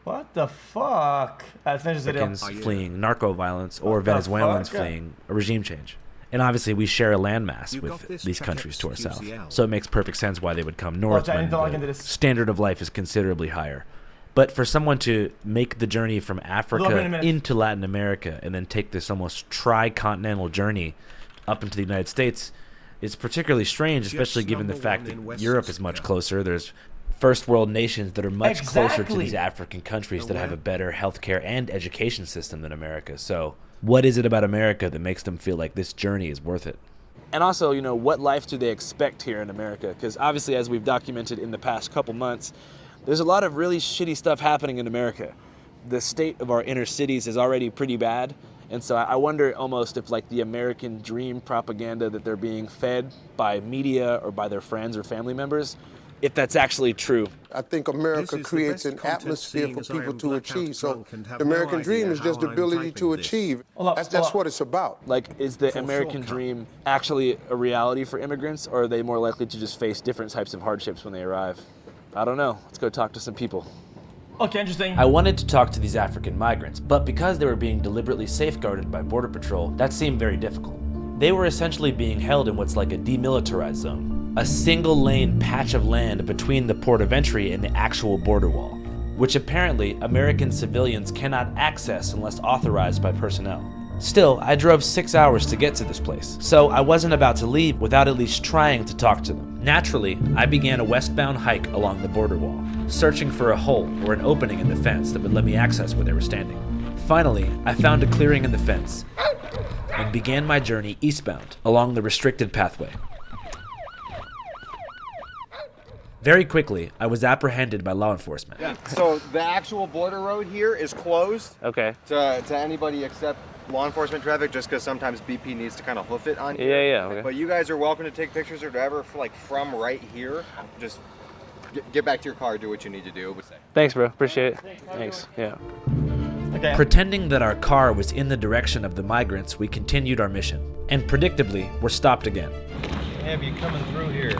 What the fuck? Finish this video. Americans fleeing narco violence or Venezuelans fleeing a regime change. And obviously, we share a landmass with these countries to our south. So it makes perfect sense why they would come north when the standard of life is considerably higher. But for someone to make the journey from Africa into Latin America and then take this almost tri-continental journey up into the United States is particularly strange, especially given the fact that Europe is much closer. There's first world nations that are much closer to these African countries that have a better healthcare and education system than America. So what is it about America that makes them feel like this journey is worth it? And also, you know, what life do they expect here in America? Because obviously, as we've documented in the past couple months, there's a lot of really shitty stuff happening in America. The state of our inner cities is already pretty bad. And so I wonder almost if like the American dream propaganda that they're being fed by media or by their friends or family members, if that's actually true. I think America creates an atmosphere for people to achieve. So the American dream is just the ability to achieve. That's what it's about. Like, is the American dream actually a reality for immigrants, or are they more likely to just face different types of hardships when they arrive? I don't know. Let's go talk to some people. Okay, interesting. I wanted to talk to these African migrants, but because they were being deliberately safeguarded by Border Patrol, that seemed very difficult. They were essentially being held in what's like a demilitarized zone. A single-lane patch of land between the port of entry and the actual border wall, which apparently American civilians cannot access unless authorized by personnel. Still, I drove 6 hours to get to this place, so I wasn't about to leave without at least trying to talk to them. Naturally, I began a westbound hike along the border wall, searching for a hole or an opening in the fence that would let me access where they were standing. Finally, I found a clearing in the fence and began my journey eastbound along the restricted pathway. Very quickly, I was apprehended by law enforcement. Yeah. So the actual border road here is closed. Okay. To anybody except law enforcement traffic, just because sometimes BP needs to kind of hoof it on here. Yeah, okay. But you guys are welcome to take pictures or whatever, like from right here. Just get back to your car, do what you need to do. Thanks, bro. Appreciate it. Thanks. Yeah. Okay. Pretending that our car was in the direction of the migrants, we continued our mission. And predictably, we're stopped again. Have you coming through here?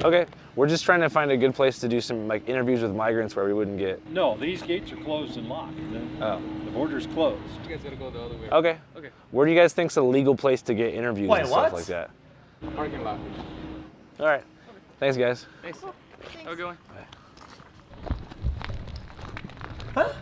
Okay. We're just trying to find a good place to do some like interviews with migrants where we wouldn't get. No, these gates are closed and locked. The border's closed. You guys gotta go the other way. Okay. Okay. Where do you guys think's a legal place to get interviews and stuff like that? Parking lot. All right. Thanks, guys. Thanks. Have a good one. Huh?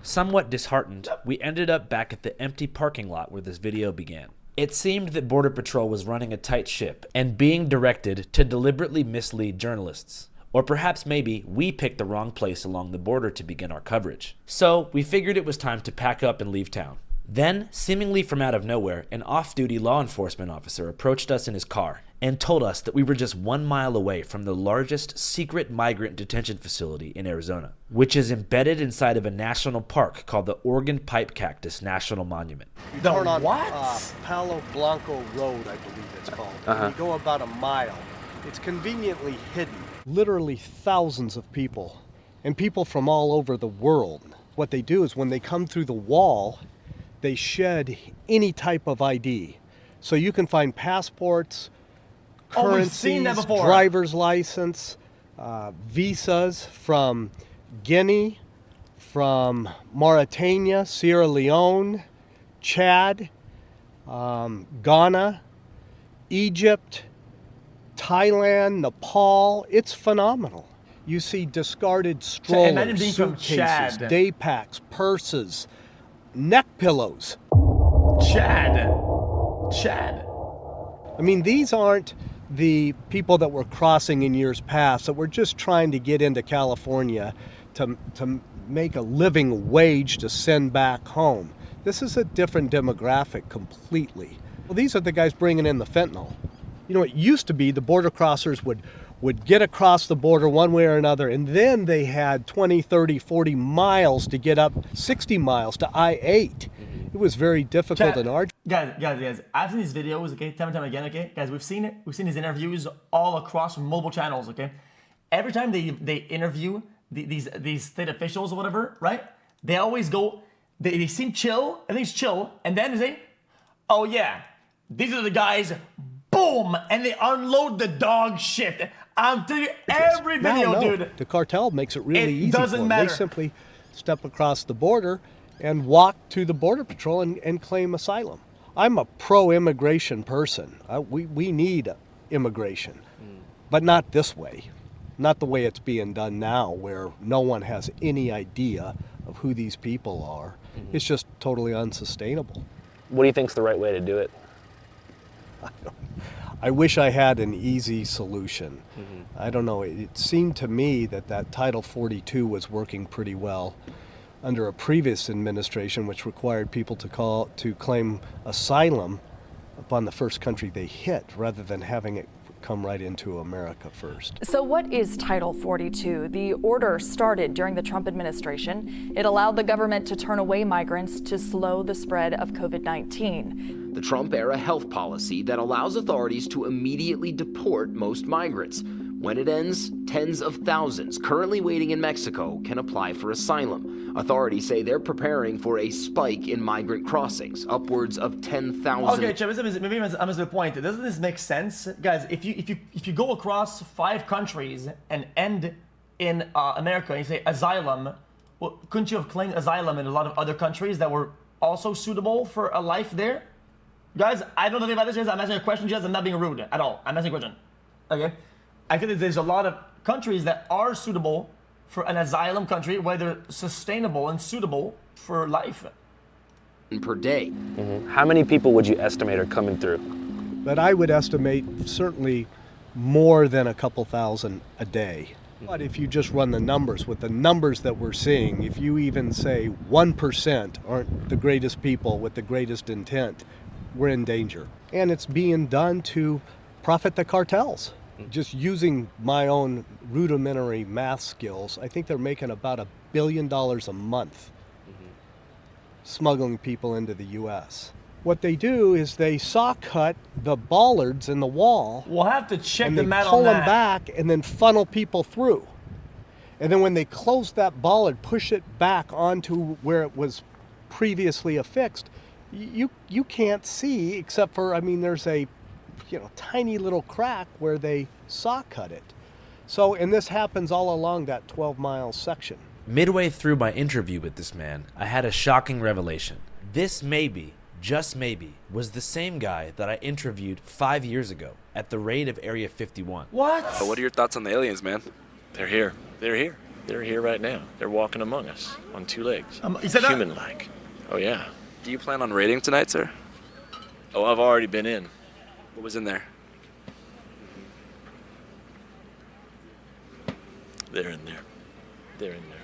Somewhat disheartened, we ended up back at the empty parking lot where this video began. It seemed that Border Patrol was running a tight ship and being directed to deliberately mislead journalists. Or perhaps maybe we picked the wrong place along the border to begin our coverage. So we figured it was time to pack up and leave town. Then, seemingly from out of nowhere, an off-duty law enforcement officer approached us in his car and told us that we were just 1 mile away from the largest secret migrant detention facility in Arizona, which is embedded inside of a national park called the Oregon Pipe Cactus National Monument. You turn on Palo Blanco Road, I believe it's called. And you go about a mile. It's conveniently hidden. Literally thousands of people, and people from all over the world. What they do is when they come through the wall, they shed any type of ID. So you can find passports, currencies, driver's license, visas from Guinea, from Mauritania, Sierra Leone, Chad, Ghana, Egypt, Thailand, Nepal. It's phenomenal. You see discarded strollers, suitcases, day packs, purses, neck pillows. Chad. I mean, these aren't the people that were crossing in years past that were just trying to get into California to make a living wage to send back home. This is a different demographic completely. Well, these are the guys bringing in the fentanyl. You know, it used to be the border crossers would get across the border one way or another, and then they had 20, 30, 40 miles to get up, 60 miles to I-8. It was very difficult and arduous. Guys, I've seen these videos, okay, time and time again, okay? Guys, we've seen it. We've seen these interviews all across multiple channels, okay? Every time they interview these state officials or whatever, right? They always go, they seem chill, everything's chill, and then they say, oh yeah, these are the guys, boom, and they unload the dog shit. I'm telling you, every video, dude. The cartel makes it really easy doesn't for them. matter. They simply step across the border and walk to the Border Patrol and claim asylum. I'm a pro-immigration person. We need immigration, but not this way. Not the way it's being done now, where no one has any idea of who these people are. It's just totally unsustainable. What do you think's the right way to do it? I wish I had an easy solution. I don't know. It seemed to me that Title 42 was working pretty well under a previous administration, which required people to claim asylum upon the first country they hit, rather than having it come right into America first. So what is Title 42? The order started during the Trump administration. It allowed the government to turn away migrants to slow the spread of COVID-19. The Trump-era health policy that allows authorities to immediately deport most migrants. When it ends, tens of thousands currently waiting in Mexico can apply for asylum. Authorities say they're preparing for a spike in migrant crossings, upwards of 10,000. Okay, Chad, maybe I missed the point. Doesn't this make sense? Guys, if you go across 5 countries and end in America and you say asylum, well, couldn't you have claimed asylum in a lot of other countries that were also suitable for a life there? Guys, I don't know anything about this. I'm asking a question, just I'm not being rude at all. I'm asking a question. Okay? I think that there's a lot of countries that are suitable for an asylum country, where they're sustainable and suitable for life. Per day. How many people would you estimate are coming through? But I would estimate certainly more than a couple thousand a day. But if you just run the numbers, with the numbers that we're seeing, if you even say 1% aren't the greatest people with the greatest intent, we're in danger. And it's being done to profit the cartels. Just using my own rudimentary math skills, I think they're making about $1 billion a month smuggling people into the U.S. What they do is they saw cut the bollards in the wall. We'll have to check and the they math pull on them that. back and then funnel people through. And then when they close that bollard, push it back onto where it was previously affixed, you can't see, except for, I mean, there's a tiny little crack where they saw cut it. So, and this happens all along that 12-mile section. Midway through my interview with this man, I had a shocking revelation. This maybe, just maybe, was the same guy that I interviewed 5 years ago at the raid of Area 51. What? But what are your thoughts on the aliens, man? They're here. They're here. They're here right now. They're walking among us on 2 legs. You said that? Human-like. Oh, yeah. Do you plan on raiding tonight, sir? Oh, I've already been in. What was in there? They're in there. They're in there.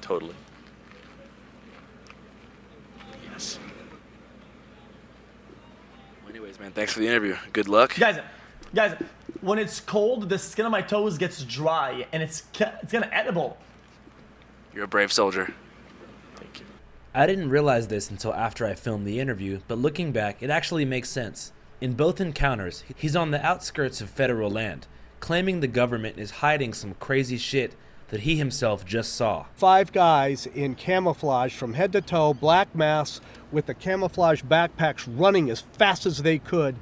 Totally. Yes. Well, anyways, man, thanks for the interview. Good luck. Guys, when it's cold, the skin on my toes gets dry, and it's kind of edible. You're a brave soldier. Thank you. I didn't realize this until after I filmed the interview, but looking back, it actually makes sense. In both encounters, he's on the outskirts of federal land, claiming the government is hiding some crazy shit that he himself just saw. 5 guys in camouflage from head to toe, black masks with the camouflage backpacks, running as fast as they could.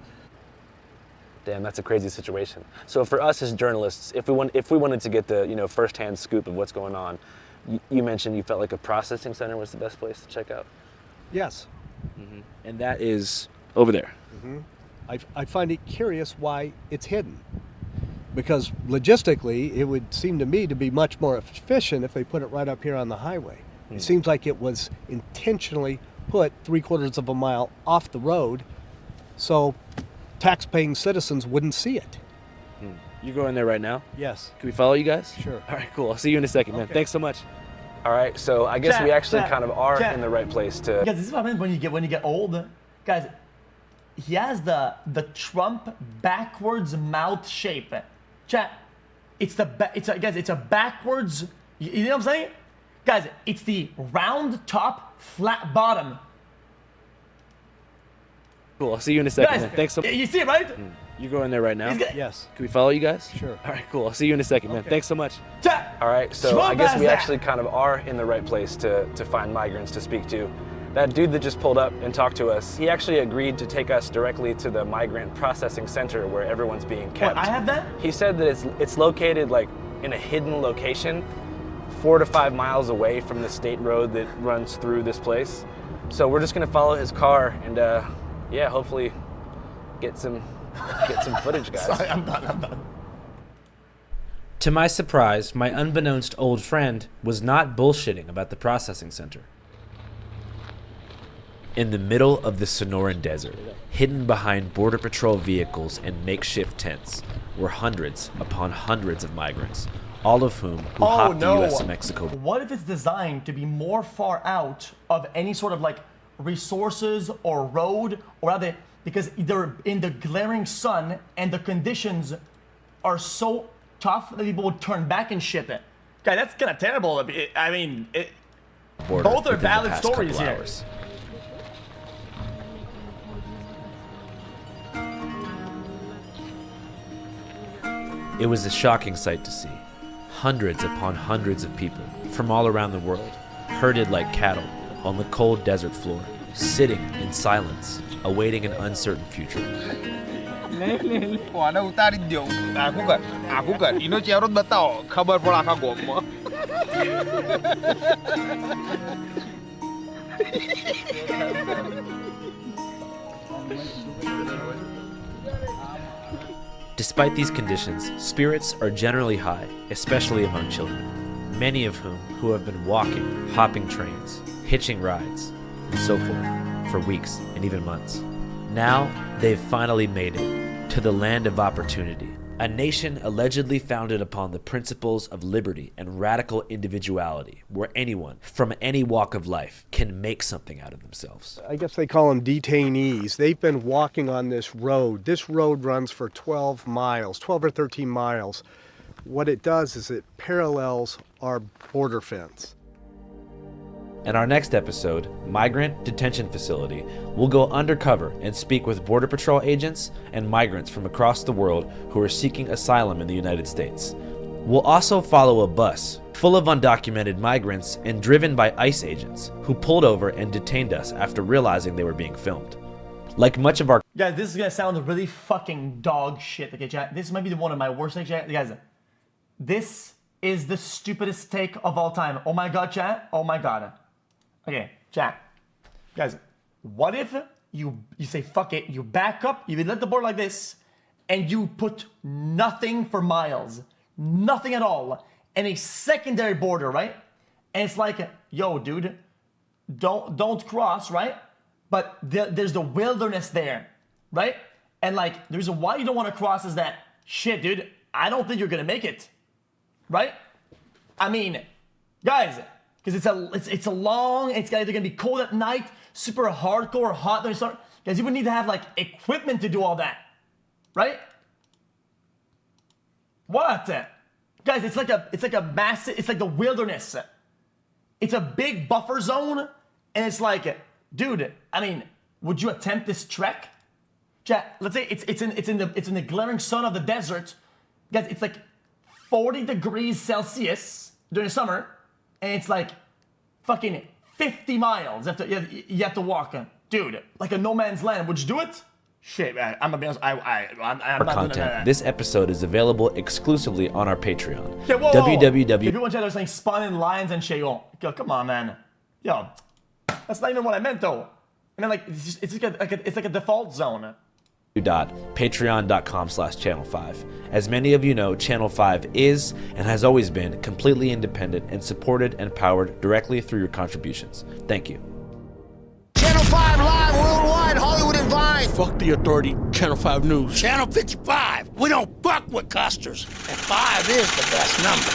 Damn, that's a crazy situation. So for us as journalists, if we wanted to get the firsthand scoop of what's going on, you mentioned you felt like a processing center was the best place to check out. Yes. And that is over there. I find it curious why it's hidden. Because logistically, it would seem to me to be much more efficient if they put it right up here on the highway. It seems like it was intentionally put 3/4 of a mile off the road so tax-paying citizens wouldn't see it. You go in there right now? Yes. Can we follow you guys? Sure. All right, cool. I'll see you in a second, man. Okay. Thanks so much. All right, so I guess we actually kind of are in the right place to... Guys, this is what happens when you get old. Guys, he has the Trump backwards mouth shape. Chat, it's a backwards. You know what I'm saying? Guys, it's the round top, flat bottom. Cool, I'll see you in a second, Guys, man. Thanks so much. You see it, right? You go in there right now? Yes. Can we follow you guys? Sure. All right, cool. I'll see you in a second, man. Thanks so much. Chat. All right, so Trump I guess has we that. actually kind of are in the right place to find migrants to speak to. That dude that just pulled up and talked to us, he actually agreed to take us directly to the migrant processing center where everyone's being kept. What, I have that? He said that it's located like in a hidden location, 4 to 5 miles away from the state road that runs through this place. So we're just gonna follow his car and yeah, hopefully get some footage, guys. Sorry, I'm done. To my surprise, my unbeknownst old friend was not bullshitting about the processing center. In the middle of the Sonoran Desert, hidden behind Border Patrol vehicles and makeshift tents, were hundreds upon hundreds of migrants, all of whom who hopped the U.S.-Mexico. What if it's designed to be more far out of any sort of like resources or road, or other, because they're in the glaring sun and the conditions are so tough that people would turn back and shit it. Guy, that's kind of terrible. I mean, both are valid stories here. Hours. It was a shocking sight to see. Hundreds upon hundreds of people from all around the world, herded like cattle on the cold desert floor, sitting in silence, awaiting an uncertain future. Despite these conditions, spirits are generally high, especially among children, many of who have been walking, hopping trains, hitching rides, and so forth for weeks and even months. Now, they've finally made it to the land of opportunity, a nation allegedly founded upon the principles of liberty and radical individuality, where anyone from any walk of life can make something out of themselves. I guess they call them detainees. They've been walking on this road. This road runs for 12 miles, 12 or 13 miles. What it does is it parallels our border fence. In our next episode, Migrant Detention Facility, we'll go undercover and speak with Border Patrol agents and migrants from across the world who are seeking asylum in the United States. We'll also follow a bus full of undocumented migrants and driven by ICE agents who pulled over and detained us after realizing they were being filmed. Like much of our... Guys, this is gonna sound really fucking dog shit. Okay, chat. This might be one of my worst takes, chat. Guys, this is the stupidest take of all time. Oh my god, chat. Oh my god. Okay, chat. Guys, what if you say fuck it, you back up, you let the board like this, and you put nothing for miles, nothing at all, and a secondary border, right? And it's like, yo, dude, don't cross, right? But there's the wilderness there, right? And like, the reason why you don't want to cross is that, shit, dude, I don't think you're gonna make it, right? I mean, guys, because it's a long, it's either gonna be cold at night, super hardcore, hot. Guys, you would need to have like equipment to do all that, right? What? Guys, it's like a massive, it's like the wilderness. It's a big buffer zone, and it's like, dude, I mean, would you attempt this trek? Chat, let's say it's in the glaring sun of the desert. Guys, it's like 40 degrees Celsius during the summer. And it's like fucking 50 miles you have to walk. Dude, like a no man's land. Would you do it? Shit, man. I'm gonna be honest. I'm not content. doing that. This episode is available exclusively on our Patreon. Okay, whoa. www. If you want to try saying spawning lions and shit, yo, come on, man. Yo, that's not even what I meant, though. I mean, like, it's like a default zone. Patreon.com/Channel5. As many of you know, Channel 5 is and has always been completely independent and supported and powered directly through your contributions. Thank you. Channel 5 live worldwide, Hollywood and Vine. Fuck the authority, Channel 5 News. Channel 55. We don't fuck with custers. And 5 is the best number.